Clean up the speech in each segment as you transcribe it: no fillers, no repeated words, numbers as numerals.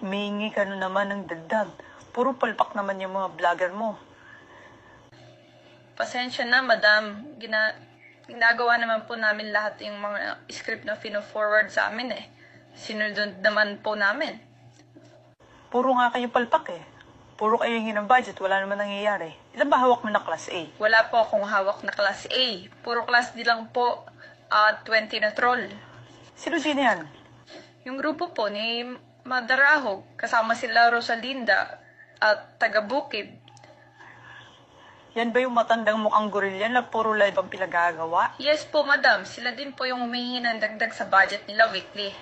Humingi ka na naman ng dagdag. Puro palpak naman yung mga vlogger mo. Pasensya na, madam. Ginagawa naman po namin lahat yung mga script na fino-forward sa amin eh. Sinunod naman po namin. Puro nga kayo palpak eh. Puro kayo hingi ng budget, wala naman nangyayari. Ilan ba hawak mo na class A? Wala po akong hawak na class A. Puro class D lang po, 20 na troll. Sino din yan? Yung grupo po ni Madarahog, kasama sila Rosalinda at taga Bukid. Yan ba yung matandang mukhang gorilla na puro live ang pinagagawa? Yes po, madam. Sila din po yung humihingi ng dagdag sa budget nila weekly.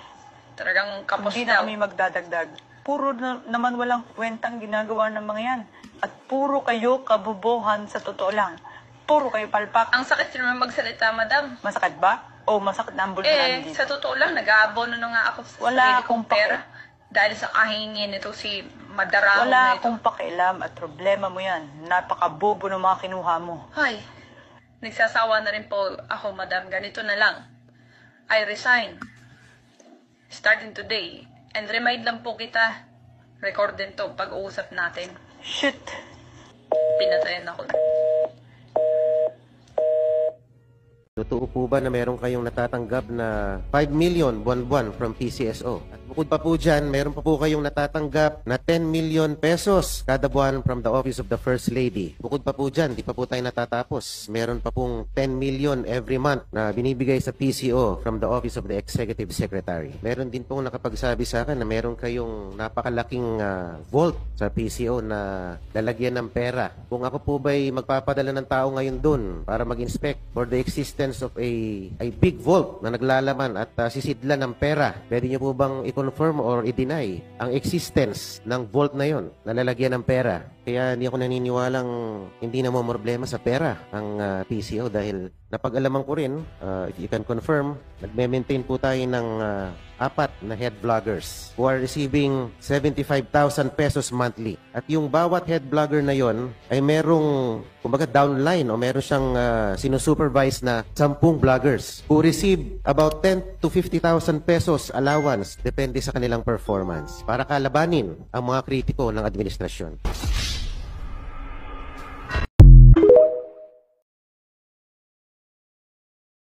Talagang kapos Hindi na daw. kami magdadagdag. Puro naman walang kwentang ginagawa ng mga yan. At puro kayo kabobohan sa totoo lang. Puro kayo palpak. Ang sakit naman magsalita, madam. Masakit ba? O masakit na ang bulbulan dito? Sa totoo lang, nag-aabono na nga ako sa Wala sarili akong kong pera. Dahil sa kahingin nito si Madarahog Wala na ito. akong pakialam at problema mo yan. Napakabobo ng mga kinuha mo. Ay, nagsasawa na rin po ako, madam. Ganito na lang. I resign. Starting today. And remind lang po kita, record din to pag-uusap natin. Shit! Pinatayan ako. Totoo po ba na meron kayong natatanggap na 5 million buwan-buwan from PCSO? At bukod pa po dyan, meron pa po kayong natatanggap na 10 million pesos kada buwan from the Office of the First Lady. Bukod pa po dyan, di pa po tayo natatapos. Meron pa pong 10 million every month na binibigay sa PCO from the Office of the Executive Secretary. Meron din pong nakapagsabi sa akin na meron kayong napakalaking vault sa PCO na lalagyan ng pera. Kung ako po ba'y magpapadala ng tao ngayon dun para mag-inspect for the existence of a big vault na naglalaman at sisidlan ng pera, pwede niyo po bang i-confirm or i-deny ang existence ng vault na yon na lalagyan ng pera? Kaya hindi ako naniniwalang hindi na mo problema sa pera ang PCO dahil napag-alaman ko rin, if you can confirm, nagme-maintain po tayo ng 4 na head vloggers who are receiving 75,000 pesos monthly. At yung bawat head vlogger na yon ay merong, kumbaga downline o meron siyang sinusupervise na 10 vloggers who receive about 10 to 50,000 pesos allowance depende sa kanilang performance para kalabanin ang mga kritiko ng administrasyon.